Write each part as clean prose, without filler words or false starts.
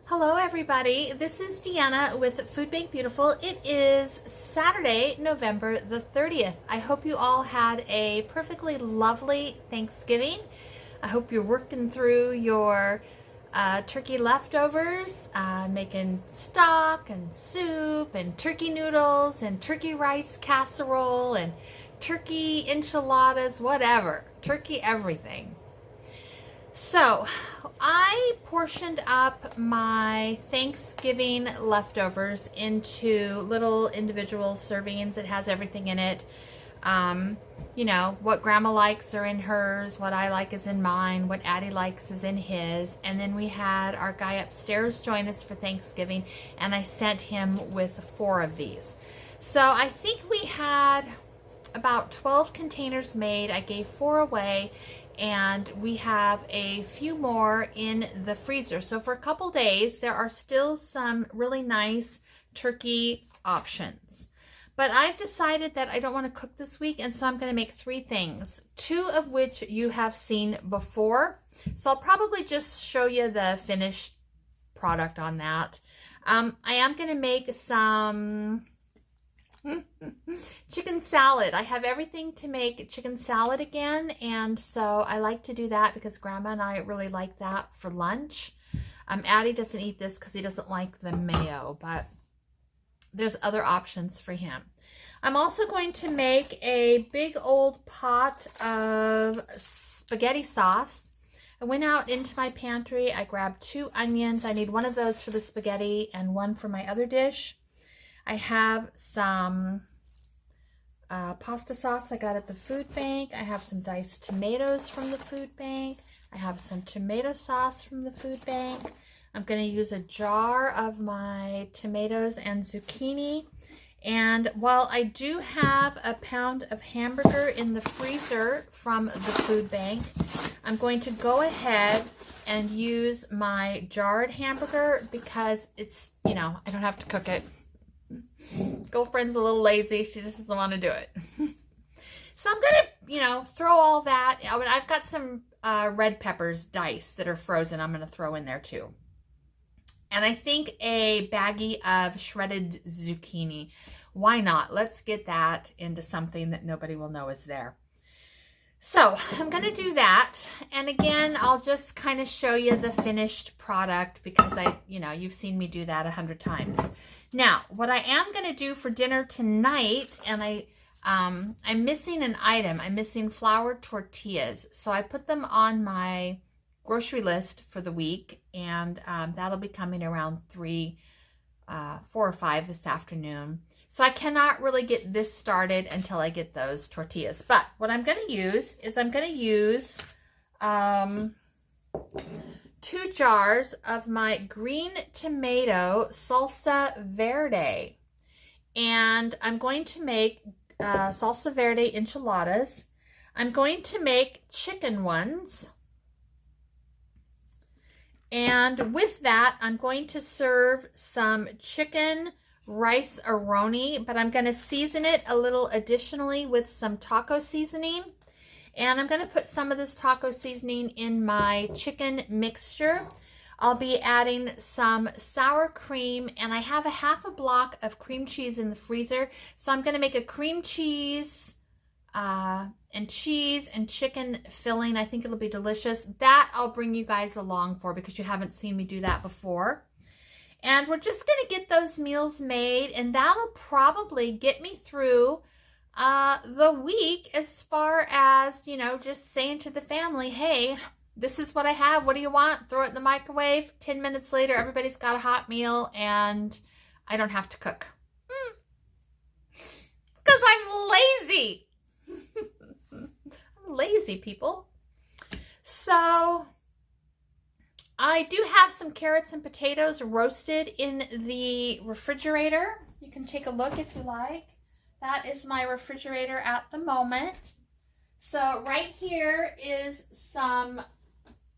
Hello everybody, this is Deanna with Food Bank Beautiful. It is Saturday, November the 30th. I hope you all had a perfectly lovely Thanksgiving. I hope you're working through your turkey leftovers, making stock and soup and turkey noodles and turkey rice casserole and turkey enchiladas, whatever, turkey everything. So, I portioned up my Thanksgiving leftovers into little individual servings. It has everything in it. You know, what Grandma likes are in hers, what I like is in mine, what Addie likes is in his. And then we had our guy upstairs join us for Thanksgiving, and I sent him with 4 of these. So I think we had about 12 containers made. I gave 4 away, and we have a few more in the freezer. So for a couple days, there are still some really nice turkey options. But I've decided that I don't want to cook this week, and so I'm going to make 3 things, 2 of which you have seen before. So I'll probably just show you the finished product on that. I am going to make some chicken salad. I have everything to make chicken salad again, and so I like to do that because Grandma and I really like that for lunch. Addie doesn't eat this because he doesn't like the mayo, but there's other options for him. I'm also going to make a big old pot of spaghetti sauce. I went out into my pantry. I grabbed 2 onions. I need one of those for the spaghetti and one for my other dish. I have some pasta sauce I got at the food bank. I have some diced tomatoes from the food bank. I have some tomato sauce from the food bank. I'm going to use a jar of my tomatoes and zucchini. And while I do have a pound of hamburger in the freezer from the food bank, I'm going to go ahead and use my jarred hamburger because it's, you know, I don't have to cook it. Girlfriend's a little lazy. She just doesn't want to do it. So I'm going to, you know, throw all that. I mean, I've got some red peppers diced that are frozen. I'm going to throw in there too. And I think a baggie of shredded zucchini. Why not? Let's get that into something that nobody will know is there. So I'm going to do that. And again, I'll just kind of show you the finished product because you've seen me do that 100 times. Now, what I am going to do for dinner tonight, and I'm missing an item. I'm missing flour tortillas. So I put them on my grocery list for the week, and that'll be coming around 4 or 5 this afternoon. So I cannot really get this started until I get those tortillas. But what I'm going to use is I'm going to use 2 jars of my green tomato salsa verde. And I'm going to make salsa verde enchiladas. I'm going to make chicken ones. And with that, I'm going to serve some chicken rice aroni, but I'm going to season it a little additionally with some taco seasoning. And I'm going to put some of this taco seasoning in my chicken mixture. I'll be adding some sour cream, and I have a half a block of cream cheese in the freezer. So I'm going to make a cream cheese and chicken filling. I think it'll be delicious. That I'll bring you guys along for because you haven't seen me do that before. And we're just going to get those meals made, and that'll probably get me through the week as far as, you know, just saying to the family, hey, this is what I have. What do you want? Throw it in the microwave. 10 minutes later, everybody's got a hot meal, and I don't have to cook. Because I'm lazy. I'm lazy, people. So I do have some carrots and potatoes roasted in the refrigerator. You can take a look if you like. That is my refrigerator at the moment. So right here is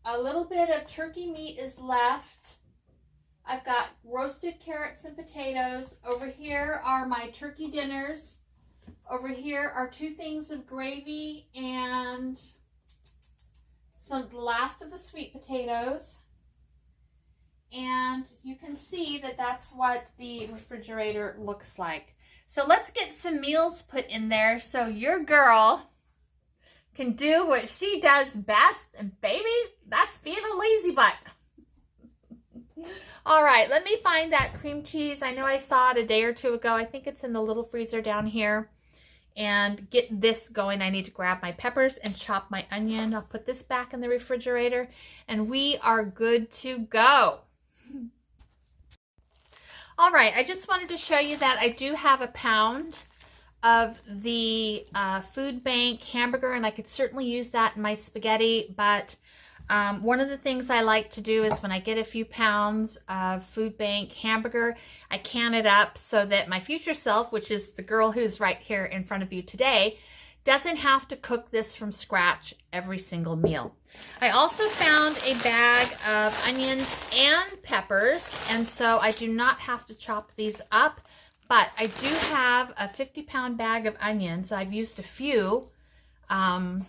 a little bit of turkey meat is left. I've got roasted carrots and potatoes. Over here are my turkey dinners. Over here are 2 things of gravy and some last of the sweet potatoes. And you can see that that's what the refrigerator looks like. So let's get some meals put in there so your girl can do what she does best. And baby, that's being a lazy butt. All right, let me find that cream cheese. I know I saw it a day or two ago. I think it's in the little freezer down here. And get this going. I need to grab my peppers and chop my onion. I'll put this back in the refrigerator and we are good to go. All right, I just wanted to show you that I do have a pound of the food bank hamburger, and I could certainly use that in my spaghetti, but one of the things I like to do is when I get a few pounds of food bank hamburger, I can it up so that my future self, which is the girl who's right here in front of you today, doesn't have to cook this from scratch every single meal. I also found a bag of onions and peppers, and so I do not have to chop these up, but I do have a 50-pound bag of onions. I've used a few. I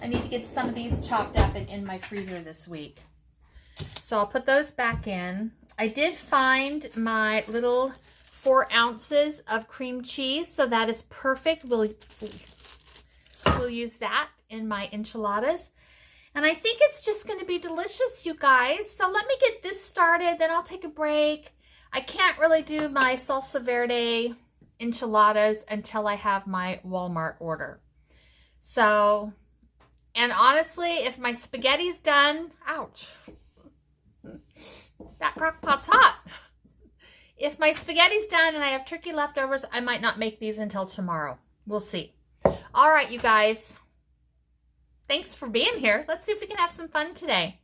need to get some of these chopped up and in my freezer this week. So I'll put those back in. I did find my little 4 ounces of cream cheese, so that is perfect. We'll use that in my enchiladas. And I think it's just going to be delicious, you guys. So let me get this started, then I'll take a break. I can't really do my salsa verde enchiladas until I have my Walmart order. So, and honestly, if my spaghetti's done, ouch, that crock pot's hot. If my spaghetti's done and I have turkey leftovers, I might not make these until tomorrow. We'll see. All right, you guys. Thanks for being here. Let's see if we can have some fun today.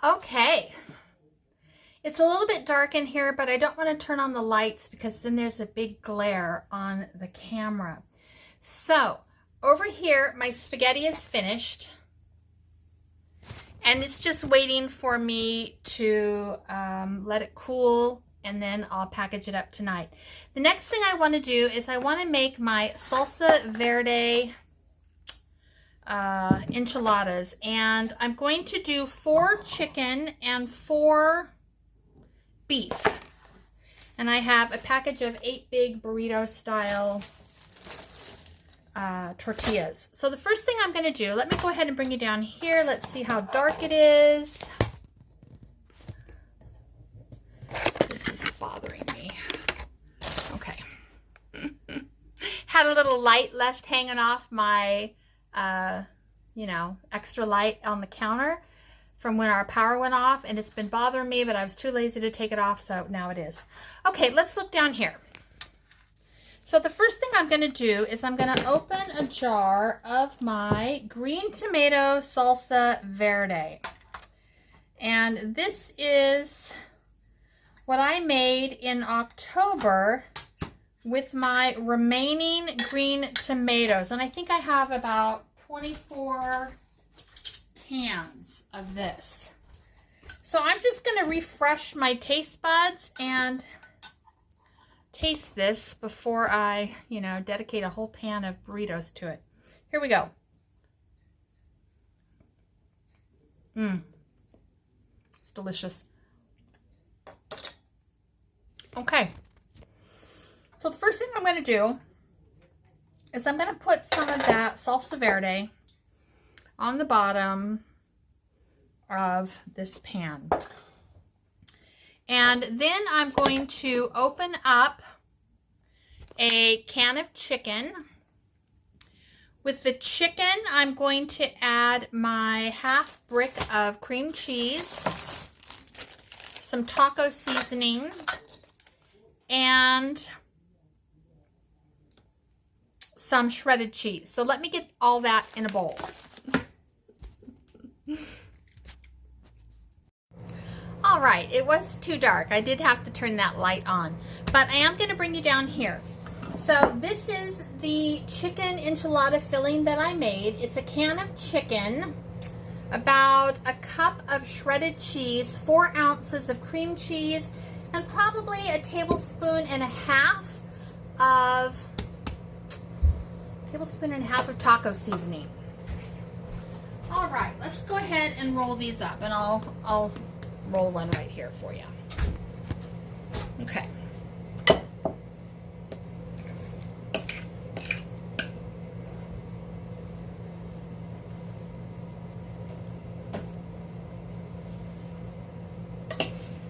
Okay. It's a little bit dark in here, but I don't want to turn on the lights because then there's a big glare on the camera. So over here, my spaghetti is finished and it's just waiting for me to let it cool, and then I'll package it up tonight. The next thing I want to do is I want to make my salsa verde enchiladas, and I'm going to do 4 chicken and 4 beef, and I have a package of 8 big burrito style tortillas. So the first thing I'm going to do, let me go ahead and bring you down here. Let's see how dark it is. This is bothering me. Okay. Had a little light left hanging off my you know, extra light on the counter from when our power went off, and it's been bothering me, but I was too lazy to take it off, so now it is. Okay, let's look down here. So the first thing I'm going to do is I'm going to open a jar of my green tomato salsa verde. And this is what I made in October with my remaining green tomatoes. And I think I have about 24 cans of this. So I'm just going to refresh my taste buds and taste this before I, you know, dedicate a whole pan of burritos to it. Here we go. It's delicious. Okay. So the first thing I'm going to do is I'm going to put some of that salsa verde on the bottom of this pan. And then I'm going to open up a can of chicken. With the chicken, I'm going to add my half brick of cream cheese, some taco seasoning, and some shredded cheese. So let me get all that in a bowl. All right, it was too dark. I did have to turn that light on, but I am going to bring you down here. So this is the chicken enchilada filling that I made. It's a can of chicken. about a cup of shredded cheese, 4 ounces of cream cheese, and probably a tablespoon and a half of taco seasoning. All right, let's go ahead and roll these up, and I'll roll one right here for you. Okay.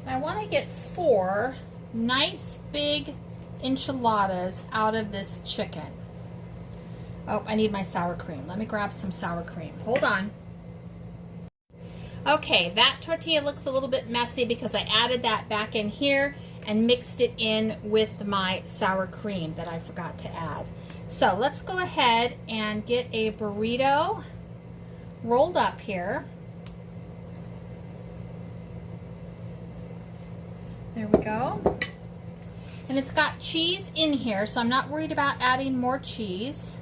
I want to get 4 nice big enchiladas out of this chicken. Oh, I need my sour cream. Let me grab some sour cream. Hold on. Okay, that tortilla looks a little bit messy because I added that back in here and mixed it in with my sour cream that I forgot to add. So let's go ahead and get a burrito rolled up here. There we go. And it's got cheese in here, so I'm not worried about adding more cheese.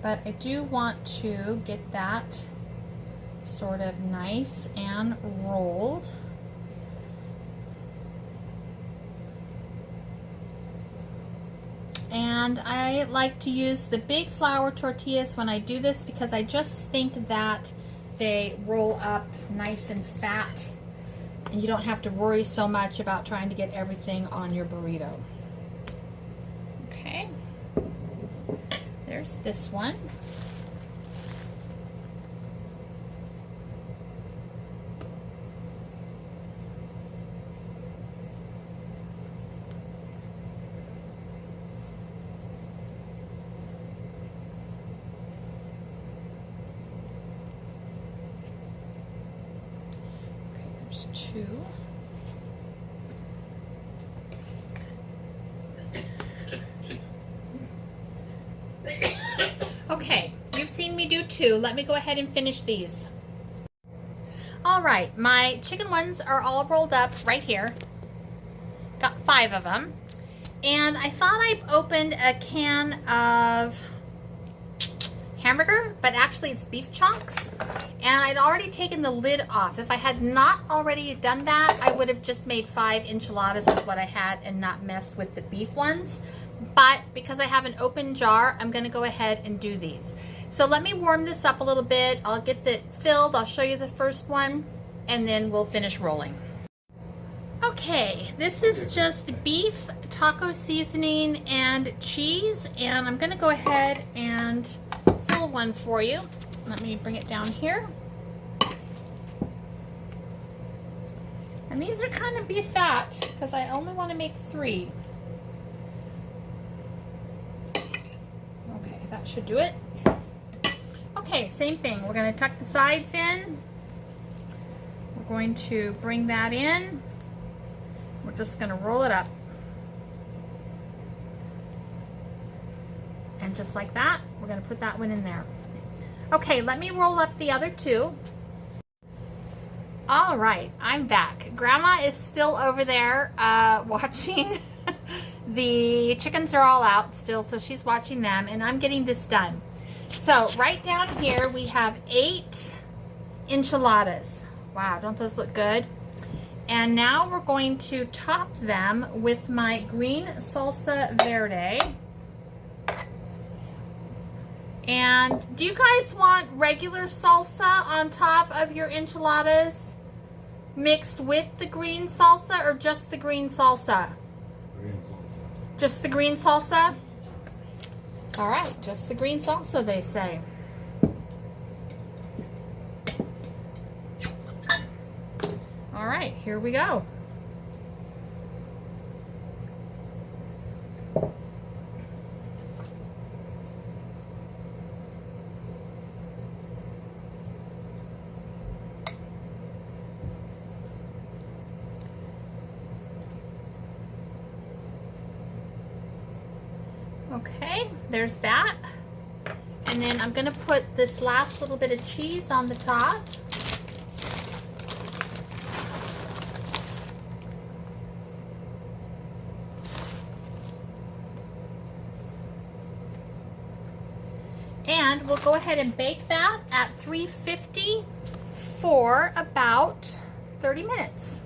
But I do want to get that sort of nice and rolled. And I like to use the big flour tortillas when I do this because I just think that they roll up nice and fat. And you don't have to worry so much about trying to get everything on your burrito. Okay, there's this one. There's 2. Okay, you've seen me do 2. Let me go ahead and finish these. All right, my chicken ones are all rolled up right here. Got 5 of them. And I thought I opened a can of hamburger, but actually it's beef chunks. And I'd already taken the lid off. If I had not already done that, I would have just made 5 enchiladas with what I had and not messed with the beef ones. But because I have an open jar, I'm going to go ahead and do these. So let me warm this up a little bit. I'll get it filled. I'll show you the first one, and then we'll finish rolling. Okay, this is just beef, taco seasoning, and cheese. And I'm going to go ahead and fill one for you. Let me bring it down here. And these are kind of beef fat because I only want to make 3. Okay, that should do it. Okay, same thing. We're going to tuck the sides in. We're going to bring that in. We're just going to roll it up. And just like that, we're going to put that one in there. Okay, let me roll up the other 2. All right, I'm back. Grandma is still over there watching. The chickens are all out still, so she's watching them, and I'm getting this done. So right down here, we have 8 enchiladas. Wow, don't those look good? And now we're going to top them with my green salsa verde. And do you guys want regular salsa on top of your enchiladas mixed with the green salsa, or just the green salsa? Green salsa. Just the green salsa? All right, just the green salsa, they say. All right, here we go. Okay, there's that. And then I'm going to put this last little bit of cheese on the top. And we'll go ahead and bake that at 350 for about 30 minutes.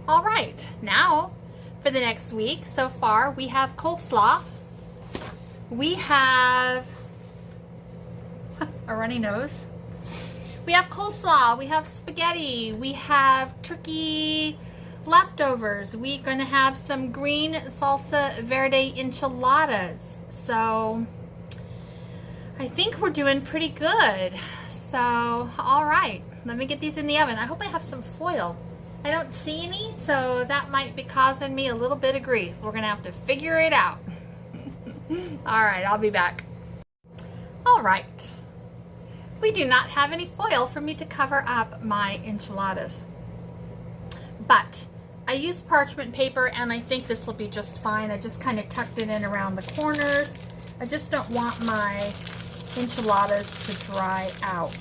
All right, now for the next week, so far we have coleslaw. We have a runny nose. We have coleslaw, we have spaghetti, we have turkey leftovers. We're going to have some green salsa verde enchiladas. So I think we're doing pretty good. So, all right, let me get these in the oven. I hope I have some foil. I don't see any, so that might be causing me a little bit of grief. We're going to have to figure it out. All right, I'll be back. All right. We do not have any foil for me to cover up my enchiladas. But I used parchment paper, and I think this will be just fine. I just kind of tucked it in around the corners. I just don't want my enchiladas to dry out.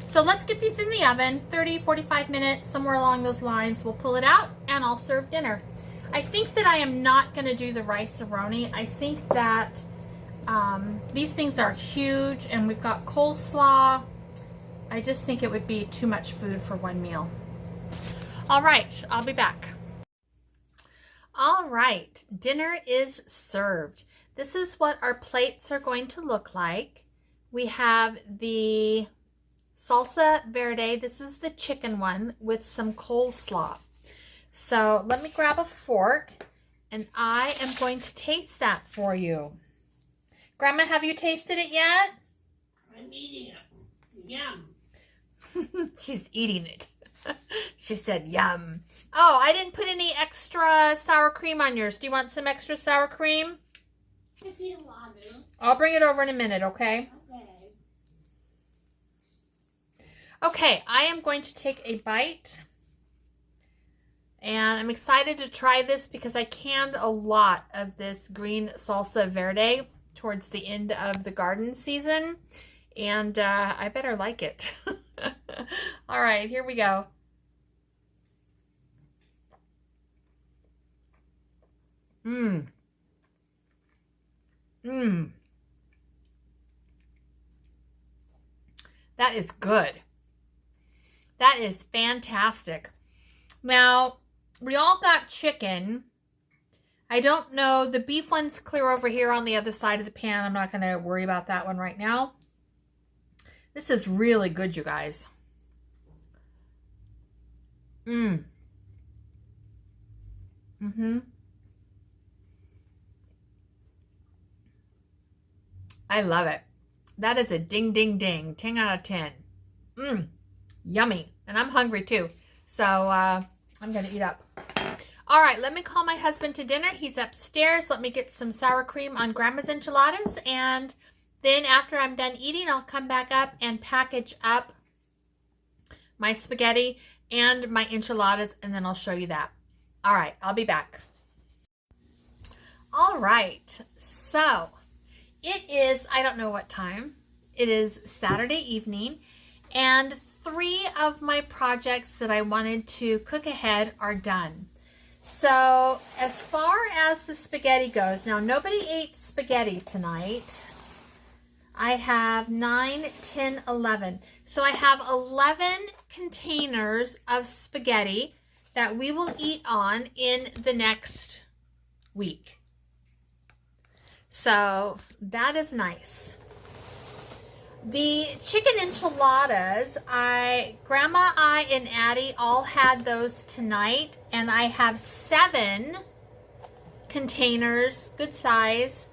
So let's get these in the oven, 30, 45 minutes, somewhere along those lines. We'll pull it out, and I'll serve dinner. I think that I am not going to do the rice-a-roni. I think that these things are huge, and we've got coleslaw. I just think it would be too much food for one meal. All right, I'll be back. All right, dinner is served. This is what our plates are going to look like. We have the salsa verde. This is the chicken one with some coleslaw. So let me grab a fork, and I am going to taste that for you. Grandma, have you tasted it yet? I'm eating it. Yum. She's eating it. She said, yum. Oh, I didn't put any extra sour cream on yours. Do you want some extra sour cream? If you want to. I'll bring it over in a minute, okay? Okay. Okay, I am going to take a bite. And I'm excited to try this because I canned a lot of this green salsa verde towards the end of the garden season. And I better like it. All right, here we go. Mmm. Mmm. That is good. That is fantastic. Now, we all got chicken. I don't know. The beef one's clear over here on the other side of the pan. I'm not going to worry about that one right now. This is really good, you guys. Mmm. Mm-hmm. I love it. That is a ding, ding, ding. 10 out of 10. Mmm. Yummy. And I'm hungry too. So I'm going to eat up. All right, let me call my husband to dinner. He's upstairs. Let me get some sour cream on Grandma's enchiladas. And then after I'm done eating, I'll come back up and package up my spaghetti and my enchiladas, and then I'll show you that. All right, I'll be back. All right, so it is, I don't know what time. It is Saturday evening, and 3 of my projects that I wanted to cook ahead are done. So as far as the spaghetti goes, now nobody ate spaghetti tonight. I have 9, 10, 11. So I have 11 containers of spaghetti that we will eat on in the next week. So that is nice. The chicken enchiladas, Grandma, I, and Addie all had those tonight, and I have 7 containers, good size,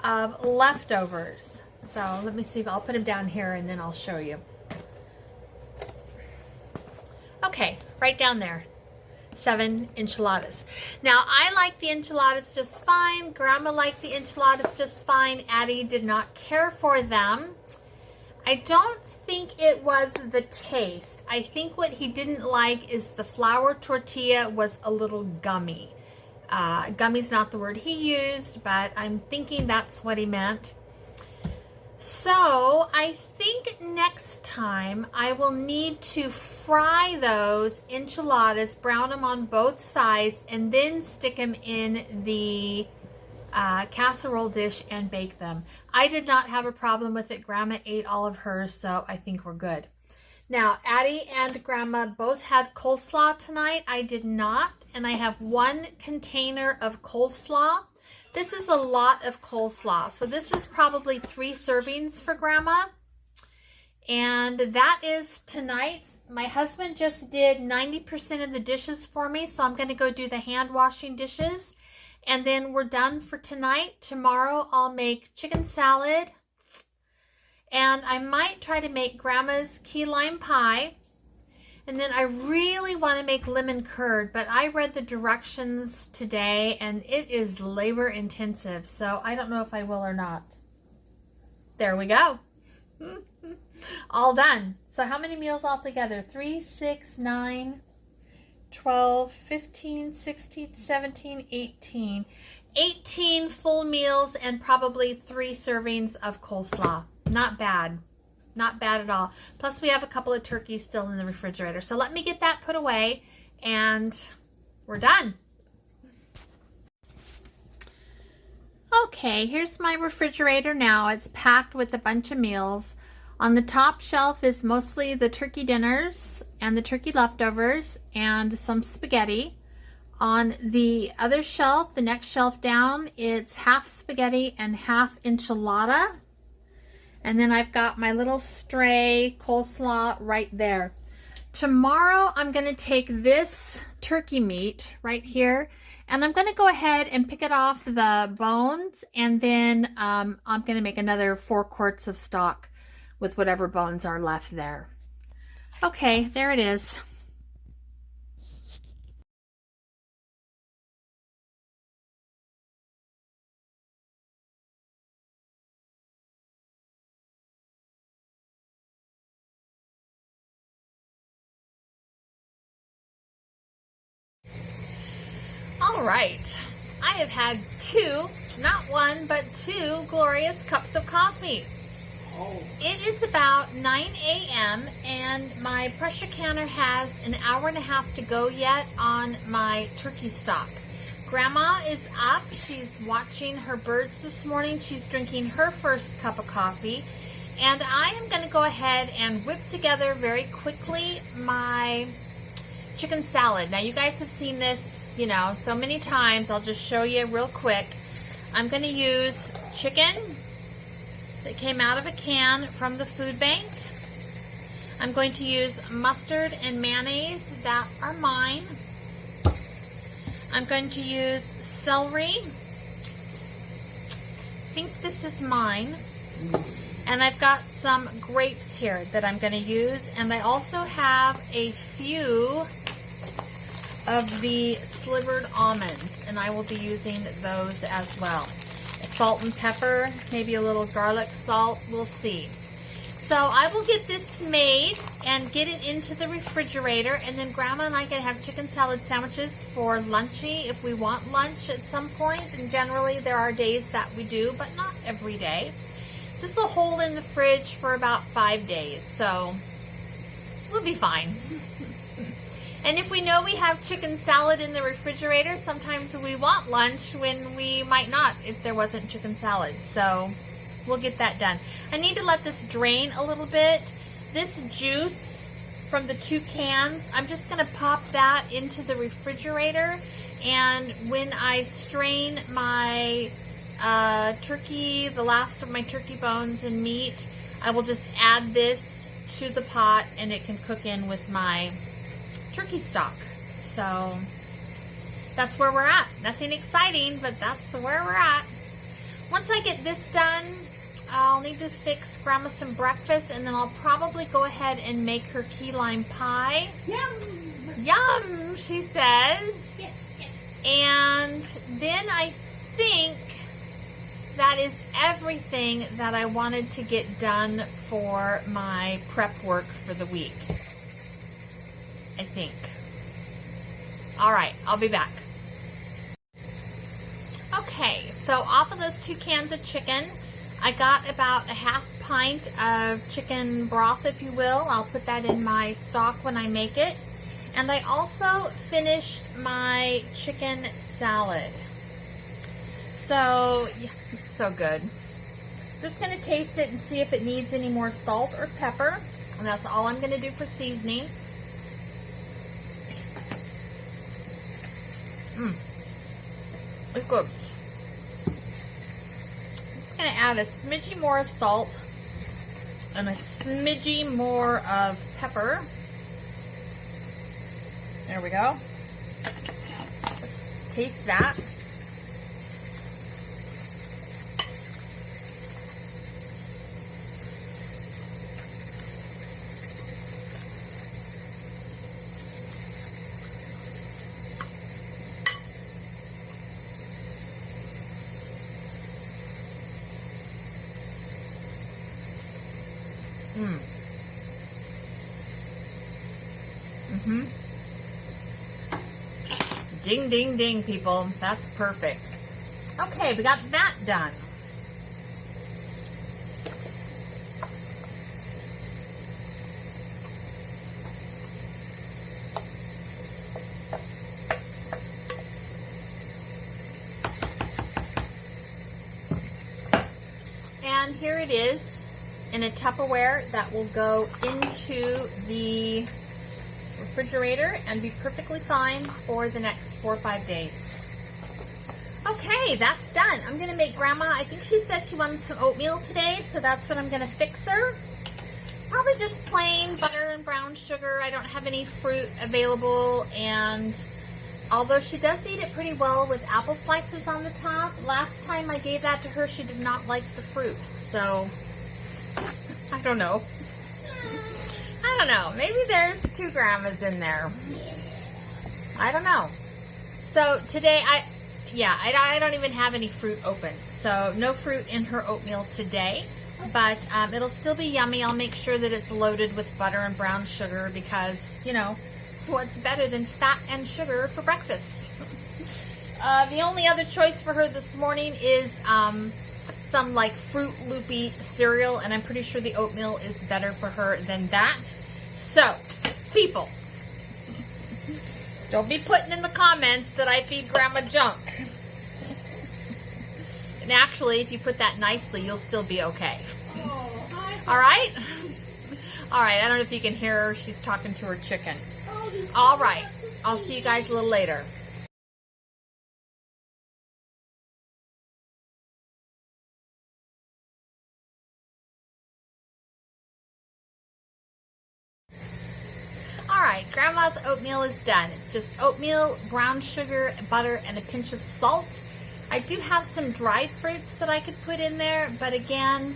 of leftovers. So let me see if I'll put them down here and then I'll show you. Okay, right down there. 7 enchiladas. Now, I like the enchiladas just fine. Grandma liked the enchiladas just fine. Addie did not care for them. I don't think it was the taste. I think what he didn't like is the flour tortilla was a little gummy. Gummy's not the word he used, but I'm thinking that's what he meant. So I think next time I will need to fry those enchiladas, brown them on both sides, and then stick them in the casserole dish and bake them. I did not have a problem with it. Grandma ate all of hers, so I think we're good. Now, Addie and Grandma both had coleslaw tonight. I did not, and I have 1 container of coleslaw. This is a lot of coleslaw, so this is probably 3 servings for Grandma. And that is tonight. My husband just did 90% of the dishes for me, so I'm going to go do the hand washing dishes. And then we're done for tonight. Tomorrow I'll make chicken salad. And I might try to make Grandma's key lime pie. And then I really want to make lemon curd, but I read the directions today and it is labor intensive. So I don't know if I will or not. There we go. All done. So how many meals altogether? 3, 6, 9, 12, 15, 16, 17, 18. 18 full meals and probably 3 servings of coleslaw. Not bad. Not bad at all. Plus we have a couple of turkeys still in the refrigerator. So let me get that put away and we're done. Okay, here's my refrigerator now. It's packed with a bunch of meals. On the top shelf is mostly the turkey dinners and the turkey leftovers and some spaghetti. On the other shelf, the next shelf down, it's half spaghetti and half enchilada. And then I've got my little stray coleslaw right there. Tomorrow I'm going to take this turkey meat right here and I'm going to go ahead and pick it off the bones, and then I'm going to make another 4 quarts of stock with whatever bones are left there. Okay, there it is. All right, I have had 2, not 1, but 2 glorious cups of coffee. It is about 9 a.m. and my pressure canner has an hour and a half to go yet on my turkey stock. Grandma is up. She's watching her birds this morning. She's drinking her first cup of coffee. And I am going to go ahead and whip together very quickly my chicken salad. Now you guys have seen this, you know, so many times. I'll just show you real quick. I'm going to use chicken that came out of a can from the food bank. I'm going to use mustard and mayonnaise that are mine. I'm going to use celery. I think this is mine. And I've got some grapes here that I'm going to use. And I also have a few of the slivered almonds, and I will be using those as well. Salt and pepper, maybe a little garlic salt, we'll see. So I will get this made and get it into the refrigerator, and then Grandma and I can have chicken salad sandwiches for lunchy if we want lunch at some point, and generally there are days that we do, but not every day. This will hold in the fridge for about 5 days, so we'll be fine. And if we know we have chicken salad in the refrigerator, sometimes we want lunch when we might not if there wasn't chicken salad. So we'll get that done. I need to let this drain a little bit. This juice from the 2 cans, I'm just going to pop that into the refrigerator. And when I strain my turkey, the last of my turkey bones and meat, I will just add this to the pot and it can cook in with my turkey stock. So that's where we're at. Nothing exciting, but that's where we're at. Once I get this done, I'll need to fix Grandma some breakfast, and then I'll probably go ahead and make her key lime pie. Yum! Yum, she says. Yes, yes. And then I think that is everything that I wanted to get done for my prep work for the week. I think. All right, I'll be back. Okay, so off of those 2 cans of chicken, I got about a half pint of chicken broth, if you will. I'll put that in my stock when I make it. And I also finished my chicken salad. So, yeah, it's so good. Just going to taste it and see if it needs any more salt or pepper. And that's all I'm going to do for seasoning. It's good. I'm going to add a smidgy more of salt and a smidgy more of pepper. There we go. Taste that. Ding, ding, ding, people. That's perfect. Okay, we got that done. And here it is in a Tupperware that will go into the refrigerator and be perfectly fine for the next 4 or 5 days. Okay, that's done. I'm going to make Grandma, I think she said she wanted some oatmeal today, so that's what I'm going to fix her. Probably just plain butter and brown sugar. I don't have any fruit available, and although she does eat it pretty well with apple slices on the top, last time I gave that to her, she did not like the fruit, so I don't know. I don't know. Maybe there's 2 grandmas in there. I don't know. So today, I don't even have any fruit open. So no fruit in her oatmeal today. But it'll still be yummy. I'll make sure that it's loaded with butter and brown sugar because, you know, what's better than fat and sugar for breakfast? The only other choice for her this morning is some like Fruit Loopy cereal, and I'm pretty sure the oatmeal is better for her than that. So, people, don't be putting in the comments that I feed Grandma junk. And actually, if you put that nicely, you'll still be okay. All right? All right, I don't know if you can hear her. She's talking to her chicken. All right, I'll see you guys a little later. Alright, Grandma's oatmeal is done. It's just oatmeal, brown sugar, butter, and a pinch of salt. I do have some dried fruits that I could put in there, but again,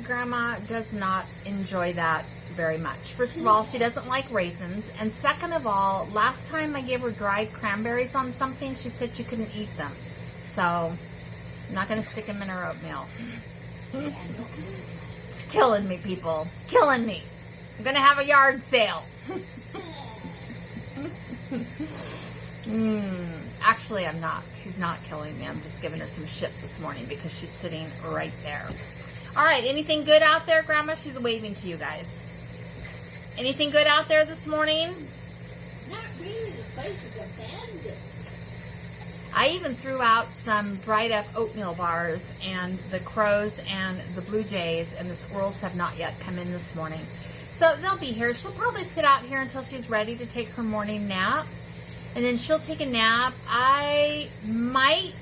Grandma does not enjoy that very much. First of all, she doesn't like raisins, and second of all, last time I gave her dried cranberries on something, she said she couldn't eat them. So, I'm not going to stick them in her oatmeal. It's killing me, people. Killing me. I'm going to have a yard sale. Actually, I'm not. She's not killing me. I'm just giving her some shit this morning because she's sitting right there. All right, anything good out there, Grandma? She's waving to you guys. Anything good out there this morning? Not really. The place is abandoned. I even threw out some dried up oatmeal bars, and the crows and the blue jays and the squirrels have not yet come in this morning. So they'll be here. She'll probably sit out here until she's ready to take her morning nap. And then she'll take a nap. I might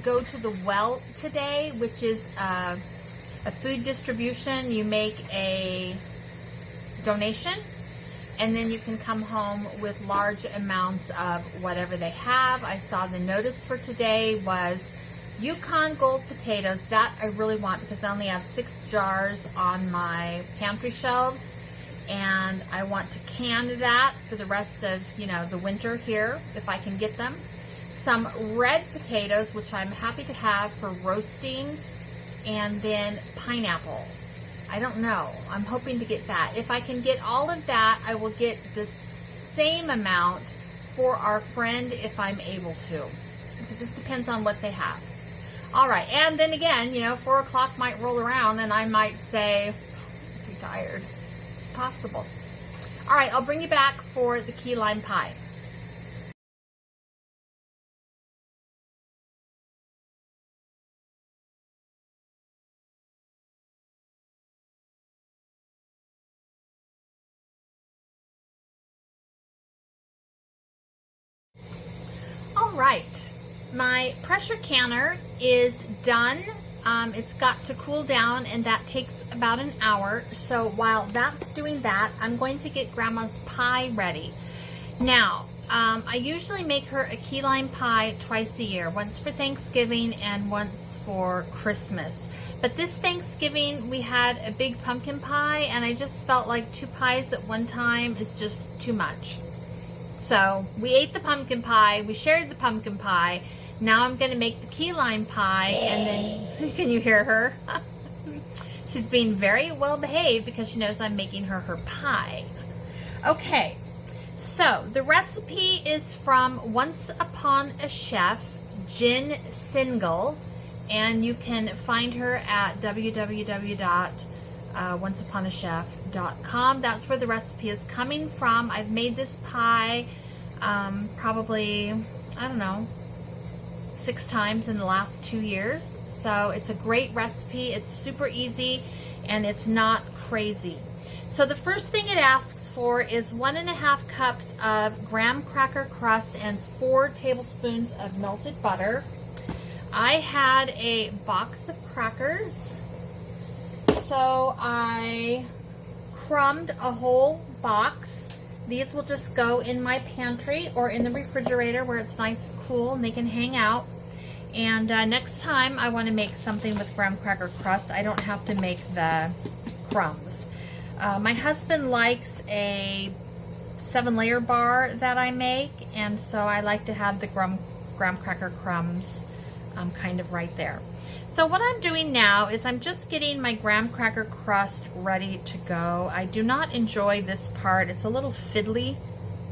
go to the well today, which is a food distribution. You make a donation, and then you can come home with large amounts of whatever they have. I saw the notice for today was Yukon Gold potatoes. That I really want because I only have 6 jars on my pantry shelves, and I want to can that for the rest of, you know, the winter here if I can get them. Some red potatoes, which I'm happy to have for roasting, and then pineapple. I don't know. I'm hoping to get that. If I can get all of that, I will get the same amount for our friend if I'm able to. It just depends on what they have. All right, and then again, you know, 4 o'clock might roll around and I might say, I'm too tired. It's possible. All right, I'll bring you back for the key lime pie. right, my pressure canner is done. It's got to cool down, and that takes about an hour. So while that's doing that, I'm going to get Grandma's pie ready. Now, I usually make her a key lime pie twice a year, once for Thanksgiving and once for Christmas. But this Thanksgiving, we had a big pumpkin pie, and I just felt like 2 pies at one time is just too much. So we ate the pumpkin pie, we shared the pumpkin pie. Now I'm going to make the key lime pie, and then, can you hear her? She's being very well behaved because she knows I'm making her pie. Okay, so the recipe is from Once Upon a Chef, Jen Single, and you can find her at www.onceuponachef.com. That's where the recipe is coming from. I've made this pie probably, I don't know, 6 times in the last 2 years. So it's a great recipe. It's super easy and it's not crazy. So the first thing it asks for is 1.5 cups of graham cracker crust and 4 tablespoons of melted butter. I had a box of crackers, so I crumbed a whole box. These will just go in my pantry or in the refrigerator where it's nice and cool and they can hang out. And next time I want to make something with graham cracker crust, I don't have to make the crumbs. My husband likes a 7-layer bar that I make, and so I like to have the graham cracker crumbs kind of right there. So what I'm doing now is I'm just getting my graham cracker crust ready to go. I do not enjoy this part. It's a little fiddly.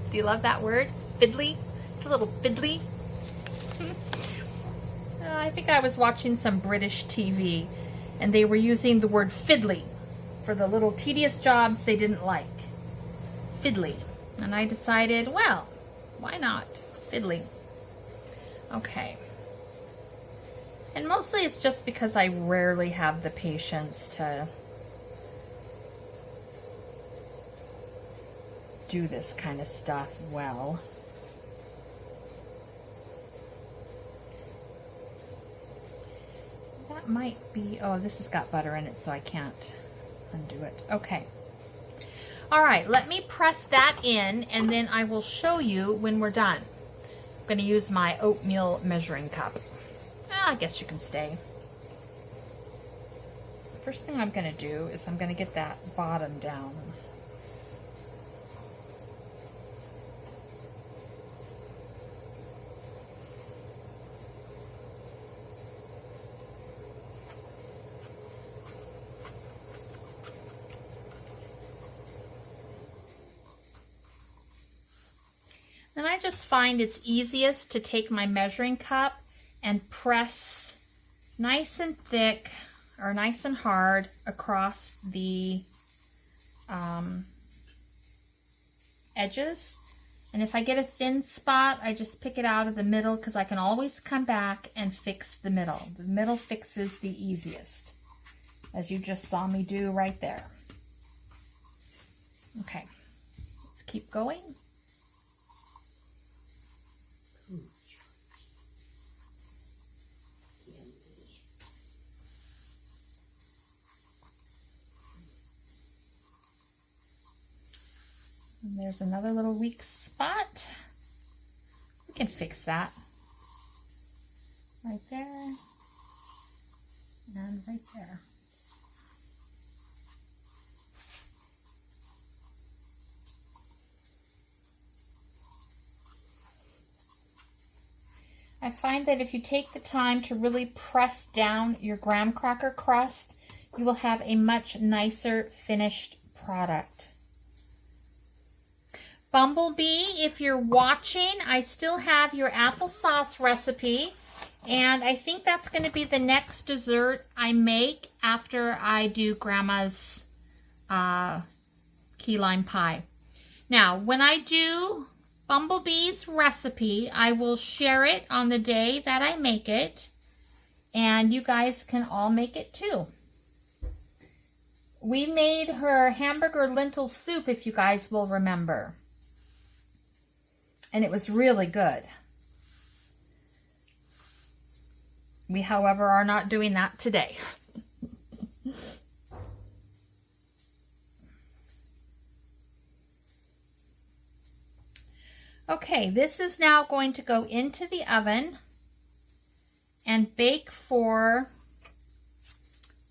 Do you love that word? Fiddly? It's a little fiddly. I think I was watching some British TV and they were using the word fiddly for the little tedious jobs they didn't like. Fiddly. And I decided, well, why not? Fiddly. Okay. And mostly it's just because I rarely have the patience to do this kind of stuff well. That might be, oh, this has got butter in it, so I can't undo it. Okay. All right, let me press that in, and then I will show you when we're done. I'm going to use my oatmeal measuring cup. I guess you can stay. First thing I'm going to do is I'm going to get that bottom down. Then I just find it's easiest to take my measuring cup and press nice and thick or nice and hard across the edges. And if I get a thin spot, I just pick it out of the middle because I can always come back and fix the middle. The middle fixes the easiest, as you just saw me do right there. Okay, let's keep going. And there's another little weak spot. We can fix that. Right there. And right there. I find that if you take the time to really press down your graham cracker crust, you will have a much nicer finished product. Bumblebee, if you're watching, I still have your applesauce recipe, and I think that's going to be the next dessert I make after I do Grandma's key lime pie. Now, when I do Bumblebee's recipe, I will share it on the day that I make it, and you guys can all make it too. We made her hamburger lentil soup, if you guys will remember. And it was really good. We, however, are not doing that today. Okay, this is now going to go into the oven and bake for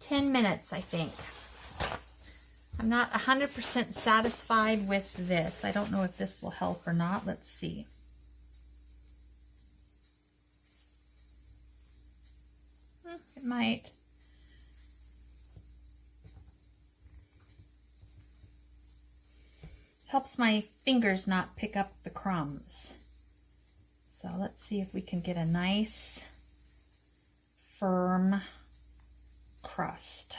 10 minutes, I think. I'm not 100% satisfied with this. I don't know if this will help or not. Let's see. It might. Helps my fingers not pick up the crumbs. So let's see if we can get a nice firm crust.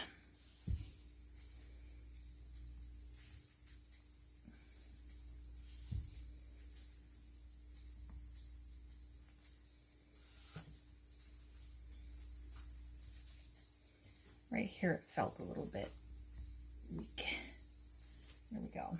Right here it felt a little bit weak. There we go.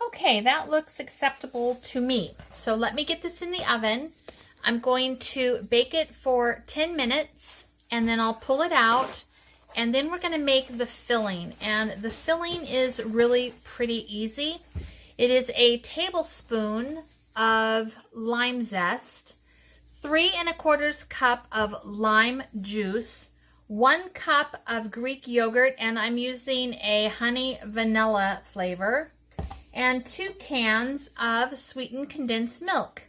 Okay, that looks acceptable to me. So let me get this in the oven. I'm going to bake it for 10 minutes and then I'll pull it out and then we're going to make the filling. And the filling is really pretty easy. It is a tablespoon of lime zest, 3 1/4 cup of lime juice, 1 cup of Greek yogurt, and I'm using a honey vanilla flavor, and 2 cans of sweetened condensed milk.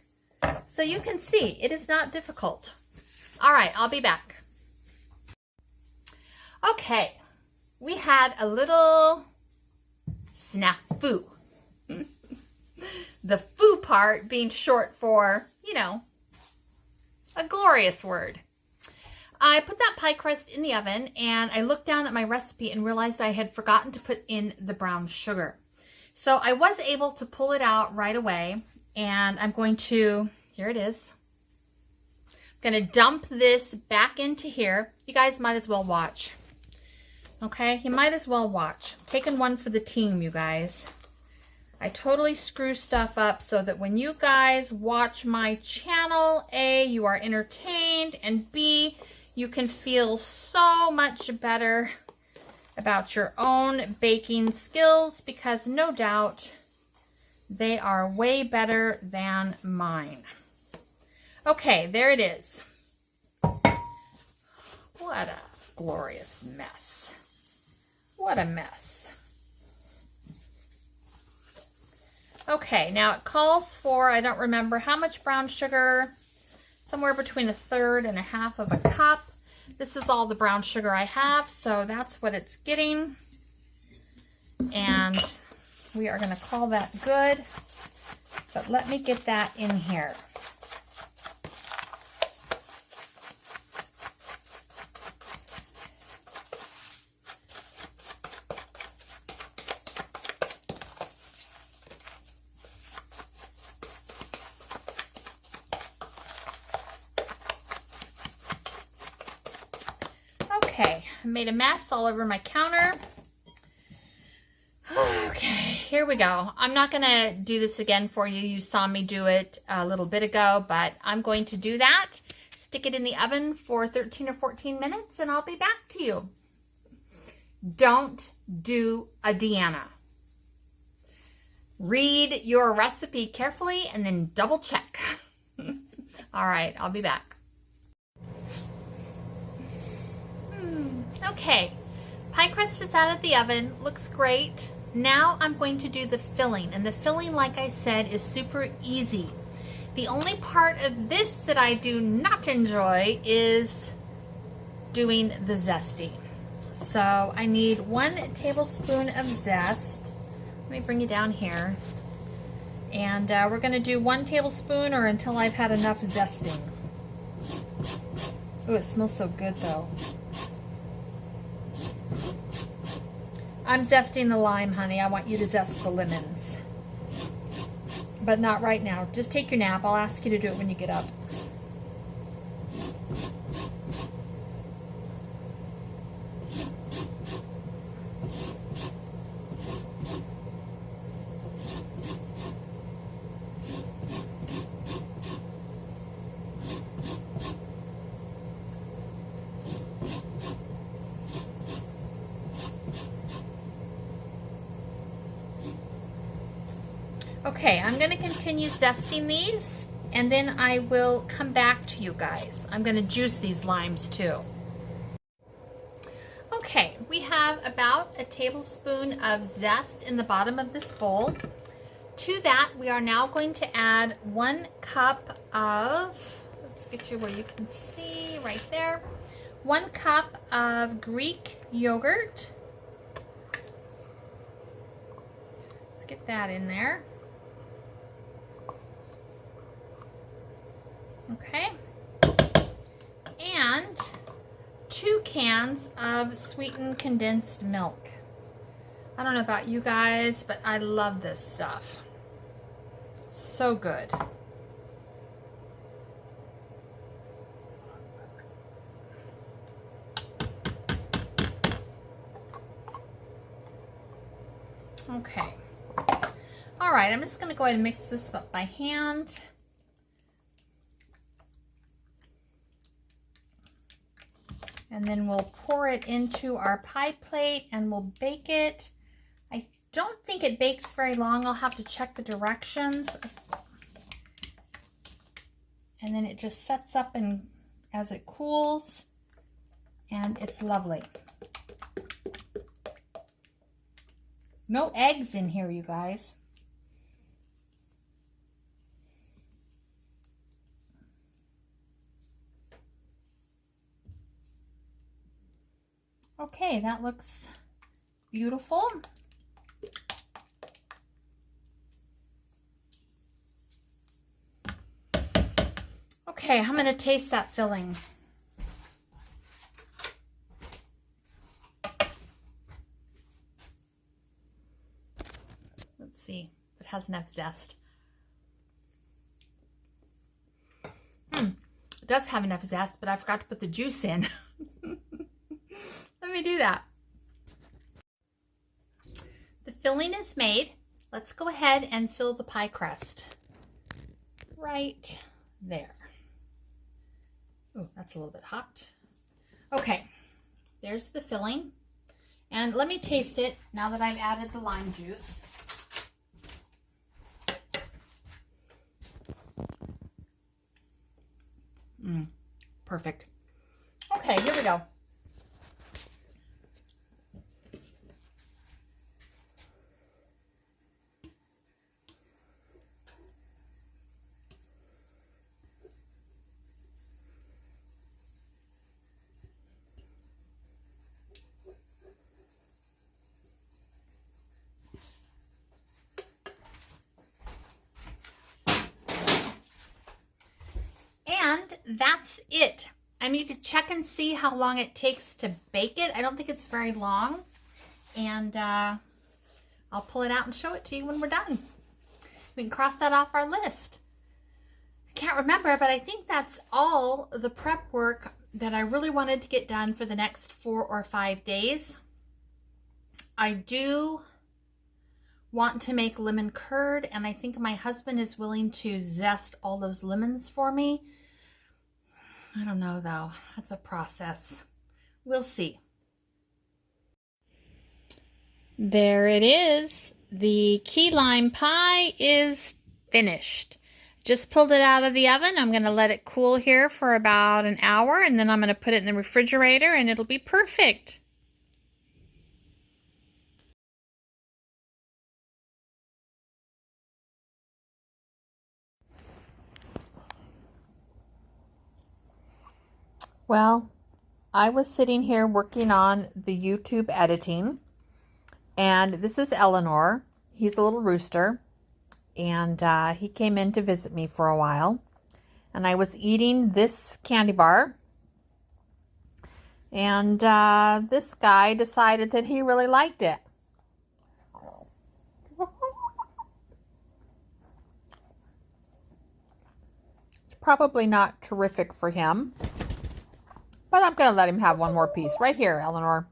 So you can see, it is not difficult. All right, I'll be back. Okay, we had a little snafu. The foo part being short for, you know, a glorious word. I put that pie crust in the oven and I looked down at my recipe and realized I had forgotten to put in the brown sugar. So I was able to pull it out right away and I'm going to, here it is. I'm going to dump this back into here. You guys might as well watch. Okay, you might as well watch. I'm taking one for the team, you guys. I totally screw stuff up so that when you guys watch my channel, A, you are entertained, and B, you can feel so much better about your own baking skills because no doubt they are way better than mine. Okay, there it is. What a glorious mess. What a mess. Okay, now it calls for, I don't remember how much brown sugar, somewhere between 1/3 and 1/2 of a cup. This is all the brown sugar I have, so that's what it's getting. And we are going to call that good. But let me get that in here. Okay, I made a mess all over my counter. Okay, here we go. I'm not going to do this again for you. You saw me do it a little bit ago, but I'm going to do that. Stick it in the oven for 13 or 14 minutes, and I'll be back to you. Don't do a Deanna. Read your recipe carefully and then double check. All right, I'll be back. Okay, pie crust is out of the oven. Looks great. Now I'm going to do the filling, and the filling, like I said, is super easy. The only part of this that I do not enjoy is doing the zesty. So I need 1 tablespoon of zest. Let me bring you down here. And we're going to do 1 tablespoon or until I've had enough zesting. Oh, it smells so good though. I'm zesting the lime, honey. I want you to zest the lemons. But not right now. Just take your nap. I'll ask you to do it when you get up. Okay, I'm going to continue zesting these, and then I will come back to you guys. I'm going to juice these limes too. Okay, we have about a tablespoon of zest in the bottom of this bowl. To that, we are now going to add 1 cup of, let's get you where you can see right there, 1 cup of Greek yogurt. Let's get that in there. Okay, and 2 cans of sweetened condensed milk. I don't know about you guys, but I love this stuff. So good. Okay. All right, I'm just going to go ahead and mix this up by hand. And then we'll pour it into our pie plate and we'll bake it. I don't think it bakes very long. I'll have to check the directions. And then it just sets up and as it cools, and it's lovely. No eggs in here, you guys. Okay, that looks beautiful. Okay, I'm going to taste that filling. Let's see if it has enough zest. It does have enough zest, but I forgot to put the juice in. Let me do that. The filling is made. Let's go ahead and fill the pie crust right there. Oh, that's a little bit hot. Okay, there's the filling. And let me taste it now that I've added the lime juice. Perfect. Okay, here we go. And that's it. I need to check and see how long it takes to bake it. I don't think it's very long. And I'll pull it out and show it to you when we're done. We can cross that off our list. I can't remember, but I think that's all the prep work that I really wanted to get done for the next 4 or 5 days. I do want to make lemon curd, and I think my husband is willing to zest all those lemons for me. I don't know though. That's a process. We'll see. There it is. The key lime pie is finished. Just pulled it out of the oven. I'm going to let it cool here for about an hour, and then I'm going to put it in the refrigerator and it'll be perfect. Well, I was sitting here working on the YouTube editing, and this is Eleanor. He's a little rooster, and he came in to visit me for a while, and I was eating this candy bar, and this guy decided that he really liked it. It's probably not terrific for him, but I'm going to let him have one more piece. Right here, Eleanor.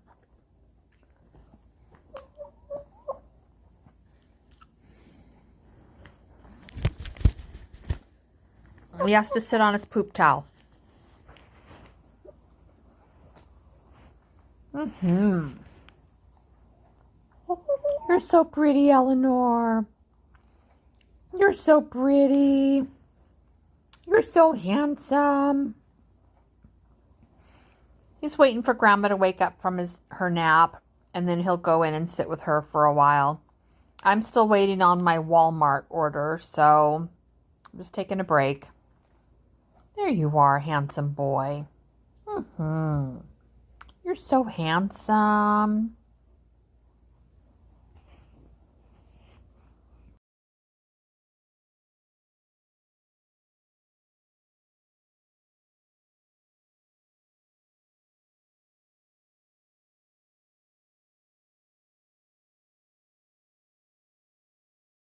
He has to sit on his poop towel. You're so pretty, Eleanor. You're so pretty. You're so handsome. He's waiting for Grandma to wake up from her nap, and then he'll go in and sit with her for a while. I'm still waiting on my Walmart order, so I'm just taking a break. There you are, handsome boy. You're so handsome.